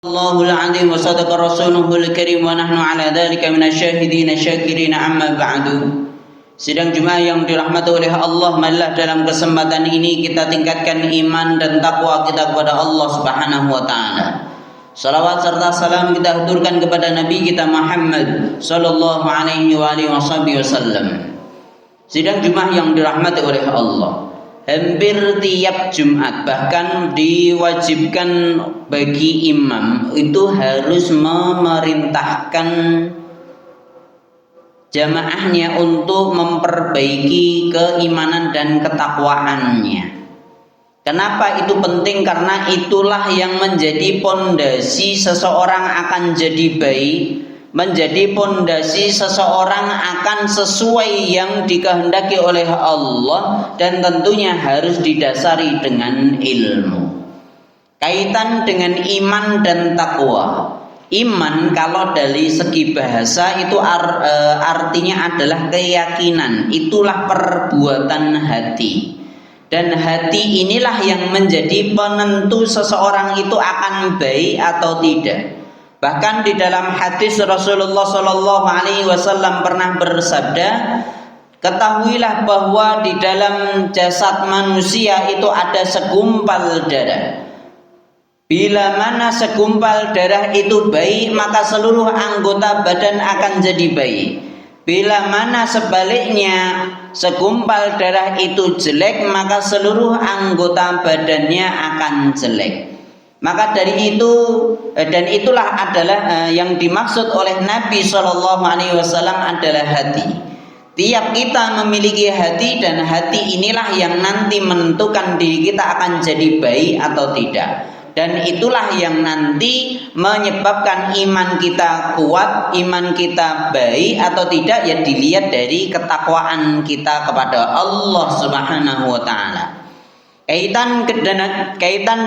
Allahul azim wa sadaqa rasuluhul karim wa nahnu ala dhalika minasyahidina syakirina amma ba'du. Sidang Jumat yang dirahmati oleh Allah, marilah dalam kesempatan ini kita tingkatkan iman dan takwa kita kepada Allah Subhanahu wa taala. Salawat serta salam kita haturkan kepada Nabi kita Muhammad sallallahu alaihi wa alihi wasallam. Sidang Jumat yang dirahmati oleh Allah, hampir tiap Jumat bahkan diwajibkan bagi imam itu harus memerintahkan jamaahnya untuk memperbaiki keimanan dan ketakwaannya. Kenapa itu penting? Karena itulah yang menjadi pondasi seseorang akan jadi baik, menjadi pondasi seseorang akan sesuai yang dikehendaki oleh Allah, dan tentunya harus didasari dengan ilmu. Kaitan dengan iman dan takwa. Iman kalau dari segi bahasa itu artinya adalah keyakinan, itulah perbuatan hati. Dan hati inilah yang menjadi penentu seseorang itu akan baik atau tidak. Bahkan di dalam hadis Rasulullah Shallallahu Alaihi Wasallam pernah bersabda, ketahuilah bahwa di dalam jasad manusia itu ada segumpal darah. Bila mana segumpal darah itu baik, maka seluruh anggota badan akan jadi baik. Bila mana sebaliknya segumpal darah itu jelek, maka seluruh anggota badannya akan jelek. Maka dari itu dan itulah adalah yang dimaksud oleh Nabi Shallallahu Alaihi Wasallam adalah hati. Tiap kita memiliki hati, dan hati inilah yang nanti menentukan diri kita akan jadi baik atau tidak. Dan itulah yang nanti menyebabkan iman kita kuat, iman kita baik atau tidak, ya dilihat dari ketakwaan kita kepada Allah Subhanahu wa taala. Kaitan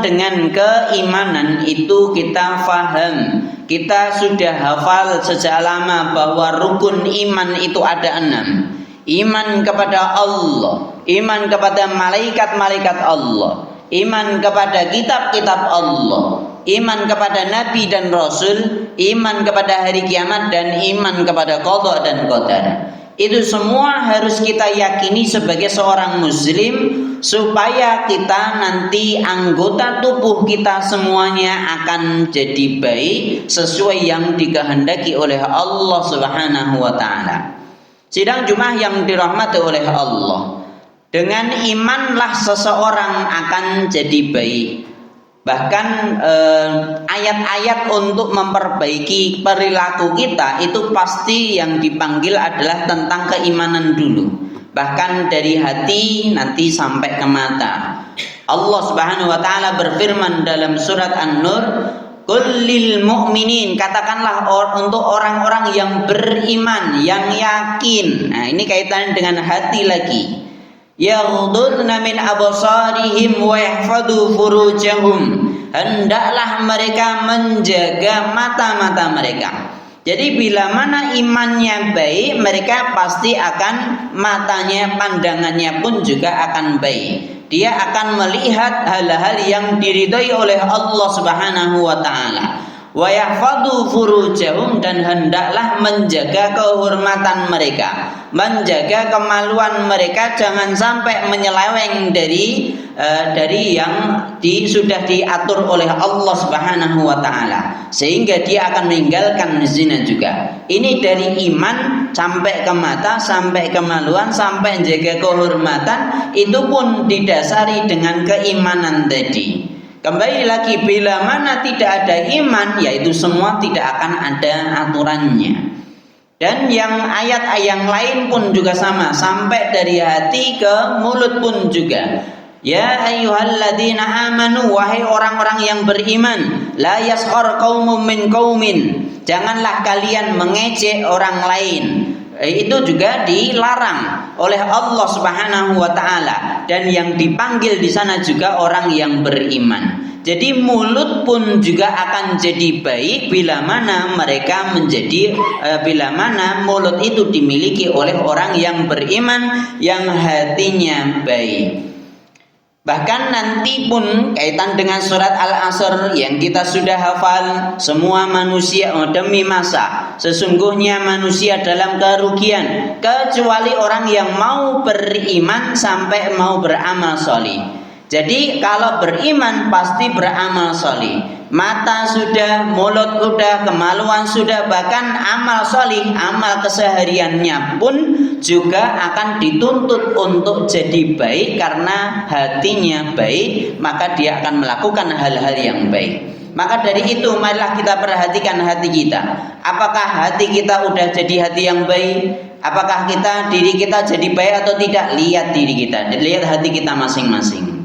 dengan keimanan itu kita faham, kita sudah hafal sejak lama bahwa rukun iman itu ada 6. Iman kepada Allah, iman kepada malaikat-malaikat Allah, iman kepada kitab-kitab Allah, iman kepada nabi dan rasul, iman kepada hari kiamat, dan iman kepada qada dan qadar. Itu semua harus kita yakini sebagai seorang muslim, supaya kita nanti anggota tubuh kita semuanya akan jadi baik sesuai yang dikehendaki oleh Allah Subhanahu wa taala. Sidang Jumat yang dirahmati oleh Allah, dengan imanlah seseorang akan jadi baik. Bahkan ayat-ayat untuk memperbaiki perilaku kita itu pasti yang dipanggil adalah tentang keimanan dulu. Bahkan dari hati nanti sampai ke mata. Allah Subhanahu wa taala berfirman dalam surat An-Nur, "Qul lil mu'minin", katakanlah untuk orang-orang yang beriman, yang yakin. Nah, ini kaitannya dengan hati lagi. Yaghdudna min absarihim wa yahfadhu furujahum, hendaklah mereka menjaga mata-mata mereka. Jadi bila mana imannya baik, mereka pasti akan matanya, pandangannya pun juga akan baik. Dia akan melihat hal-hal yang diridhai oleh Allah Subhanahu wa taala. Wa yahfadhu furujahum, dan hendaklah menjaga kehormatan mereka, menjaga kemaluan mereka, jangan sampai menyeleweng dari yang sudah diatur oleh Allah Subhanahu wa taala, sehingga dia akan meninggalkan zina juga. Ini dari iman sampai ke mata, sampai kemaluan, sampai menjaga kehormatan, itu pun didasari dengan keimanan tadi. Kembali lagi, bila mana tidak ada iman, yaitu semua tidak akan ada aturannya. Dan yang ayat yang lain pun juga sama, sampai dari hati ke mulut pun juga. Ya ayyuhalladzina amanu, wahai orang-orang yang beriman, la yaskhar qaumun min qaumin, janganlah kalian mengejek orang lain. Itu juga dilarang oleh Allah Subhanahu wa taala, dan yang dipanggil di sana juga orang yang beriman. Jadi mulut pun juga akan jadi baik bila mana mereka bila mana mulut itu dimiliki oleh orang yang beriman, yang hatinya baik. Bahkan nanti pun kaitan dengan surat Al-Asr yang kita sudah hafal, semua manusia demi masa, sesungguhnya manusia dalam kerugian kecuali orang yang mau beriman sampai mau beramal solih. Jadi kalau beriman pasti beramal solih. Mata sudah, mulut sudah, kemaluan sudah, bahkan amal solih, amal kesehariannya pun juga akan dituntut untuk jadi baik karena hatinya baik, maka dia akan melakukan hal-hal yang baik. Maka dari itu marilah kita perhatikan hati kita. Apakah hati kita udah jadi hati yang baik? Apakah diri kita jadi baik atau tidak? Lihat diri kita, lihat hati kita masing-masing.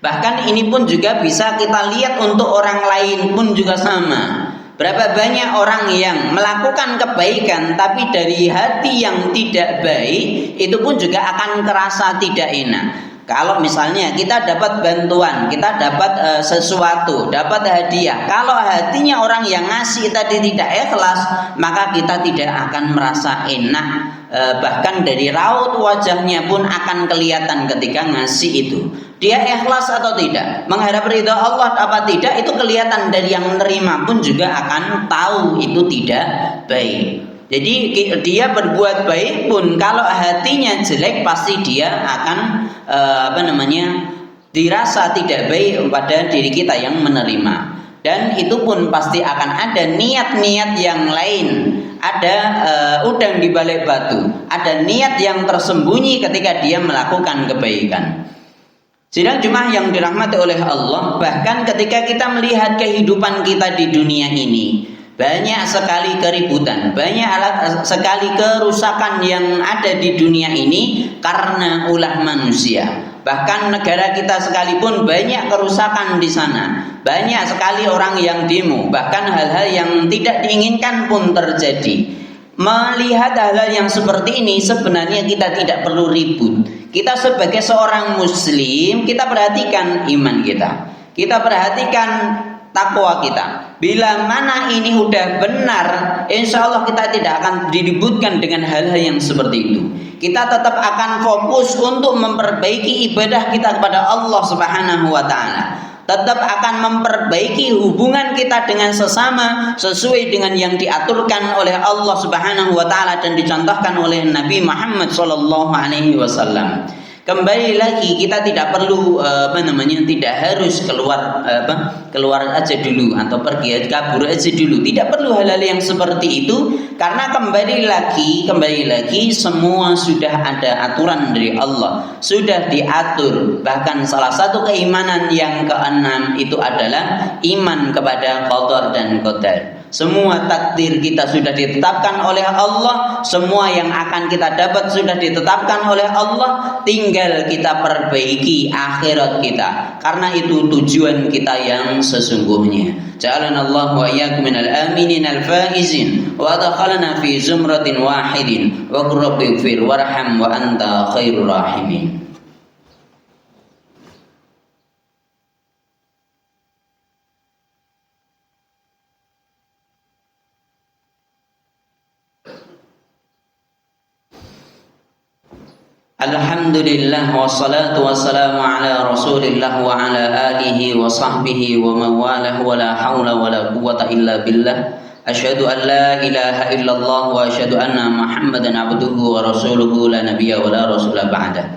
Bahkan ini pun juga bisa kita lihat untuk orang lain pun juga sama. Berapa banyak orang yang melakukan kebaikan tapi dari hati yang tidak baik, itu pun juga akan terasa tidak enak. Kalau misalnya kita dapat bantuan, kita dapat sesuatu, dapat hadiah, kalau hatinya orang yang ngasih tadi tidak ikhlas, maka kita tidak akan merasa enak. Bahkan dari raut wajahnya pun akan kelihatan ketika ngasih itu. Dia ikhlas atau tidak, mengharap ridha Allah apa tidak, itu kelihatan dari yang menerima pun juga akan tahu itu tidak baik. Jadi dia berbuat baik pun kalau hatinya jelek pasti dia akan dirasa tidak baik pada diri kita yang menerima. Dan itu pun pasti akan ada niat-niat yang lain. Ada udang di balik batu, ada niat yang tersembunyi ketika dia melakukan kebaikan. Sidang jemaah yang dirahmati oleh Allah, bahkan ketika kita melihat kehidupan kita di dunia ini, banyak sekali keributan, banyak sekali kerusakan yang ada di dunia ini karena ulah manusia. Bahkan negara kita sekalipun banyak kerusakan di sana. Banyak sekali orang yang demo, bahkan hal-hal yang tidak diinginkan pun terjadi. Melihat hal-hal yang seperti ini sebenarnya kita tidak perlu ribut. Kita sebagai seorang muslim, kita perhatikan iman kita. Kita perhatikan takwa kita. Bila mana ini udah benar, insya Allah kita tidak akan diributkan dengan hal-hal yang seperti itu. Kita tetap akan fokus untuk memperbaiki ibadah kita kepada Allah Subhanahu wa Ta'ala. Tetap akan memperbaiki hubungan kita dengan sesama sesuai dengan yang diaturkan oleh Allah Subhanahu wa Ta'ala dan dicontohkan oleh Nabi Muhammad sallallahu alaihi wasallam. Kembali lagi kita tidak perlu tidak harus keluar aja dulu atau pergi kabur aja dulu. Tidak perlu hal-hal yang seperti itu karena kembali lagi semua sudah ada aturan dari Allah, sudah diatur. Bahkan salah satu keimanan yang keenam itu adalah iman kepada qadar dan qadar. Semua takdir kita sudah ditetapkan oleh Allah, semua yang akan kita dapat sudah ditetapkan oleh Allah, tinggal kita perbaiki akhirat kita. Karena itu tujuan kita yang sesungguhnya. Ja'alana Allah wa iyyakum minal aminin al-faizin wa adkhalna fi zumratin wahidin wa qur rabbighfir warham wa anta khairur rahimin. Alhamdulillah wassalatu wassalamu ala Rasulillah wa ala alihi wa sahbihi wa mawalah wa la haula wa la quwwata illa billah. Asyhadu an la ilaha illallah wa asyhadu anna Muhammadan abduhu wa rasuluhu la nabiyya wa la rasula ba'da.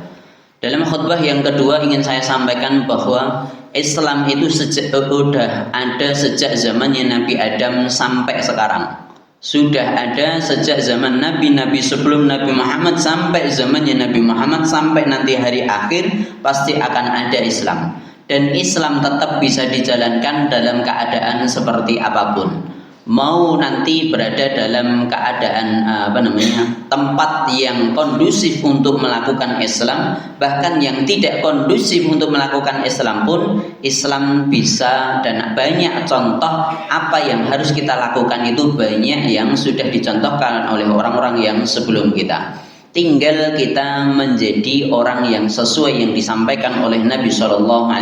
Dalam khutbah yang kedua ingin saya sampaikan bahwa Islam itu sudah ada sejak zamannya Nabi Adam sampai sekarang. Sudah ada sejak zaman nabi-nabi sebelum Nabi Muhammad sampai zamannya Nabi Muhammad, sampai nanti hari akhir pasti akan ada Islam. Dan Islam tetap bisa dijalankan dalam keadaan seperti apapun. Mau nanti berada dalam keadaan tempat yang kondusif untuk melakukan Islam, bahkan yang tidak kondusif untuk melakukan Islam pun Islam bisa. Dan banyak contoh apa yang harus kita lakukan itu banyak yang sudah dicontohkan oleh orang-orang yang sebelum kita. Tinggal kita menjadi orang yang sesuai yang disampaikan oleh Nabi SAW,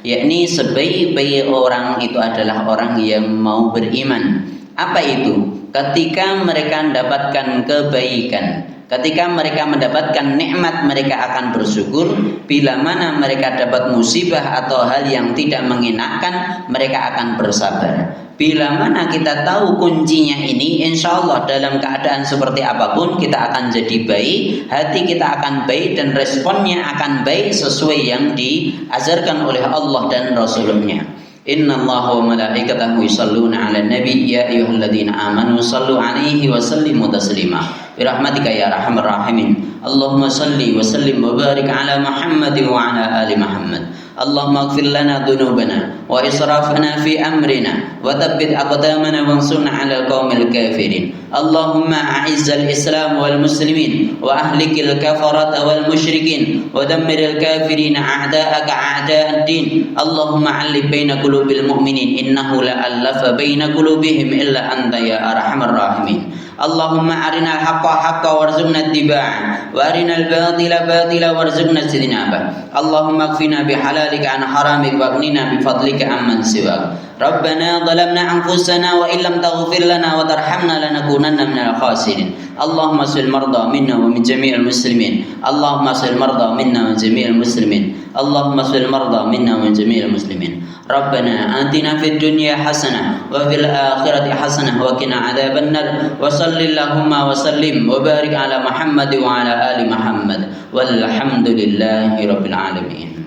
yakni sebaik-baik orang itu adalah orang yang mau beriman. Apa itu? Ketika mereka mendapatkan kebaikan, Ketika mereka mendapatkan nikmat, mereka akan bersyukur. Bila mana mereka dapat musibah atau hal yang tidak mengenakan, mereka akan bersabar. Bila mana kita tahu kuncinya ini, insya Allah dalam keadaan seperti apapun kita akan jadi baik, hati kita akan baik dan responnya akan baik sesuai yang diajarkan oleh Allah dan Rasulnya. Inna Allah wa malaikatahu yusalluna ala nabi ya ayyuhalladzina amanu sallu alaihi wa sallimu taslima birahmatika ya arhamar rahimin. Allahumma salli wa sallim wa barik ala Muhammad wa ala ali Muhammad. Allahumma ighfir lana dhunubana wa israfana fi amrina wa thabbit aqdamana wansurna ala qaumil kafirin. Allahumma a'izzal islam wal muslimin wa ahlikil kafarata wal musyrikin wa dammiril kafirin a'da'aka a'da'ad din. Allahumma 'allif baina qulubil mu'minin innahu la'allafa baina qulubihim illa anta ya arhamar rahimin. Allahumma arinal haqqa haqqa warzuqna ittiba'ah wa arinal batila batila warzuqna ijtinabah. Allahumma kfina bihalalika an haramik wa aghnina bifadlika amman siwak. Rabbana zalamna anfusana wa illam taghfir lana wa tarhamna lanakunanna minal khasirin. Allahumma sil marda minna wa min jami'il muslimin. Allahumma sil marda minna wa jami'il muslimin. Allahumma sil marda minna wa min jami'il muslimin. Rabbana atina fid dunya hasanah wa fil akhirati hasanah wa qina adzaban nar. Wa sallallahumma wa sallim wa barik ala Muhammad wa ala ali Muhammad walhamdulillahi rabbil alamin.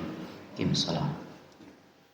Salam.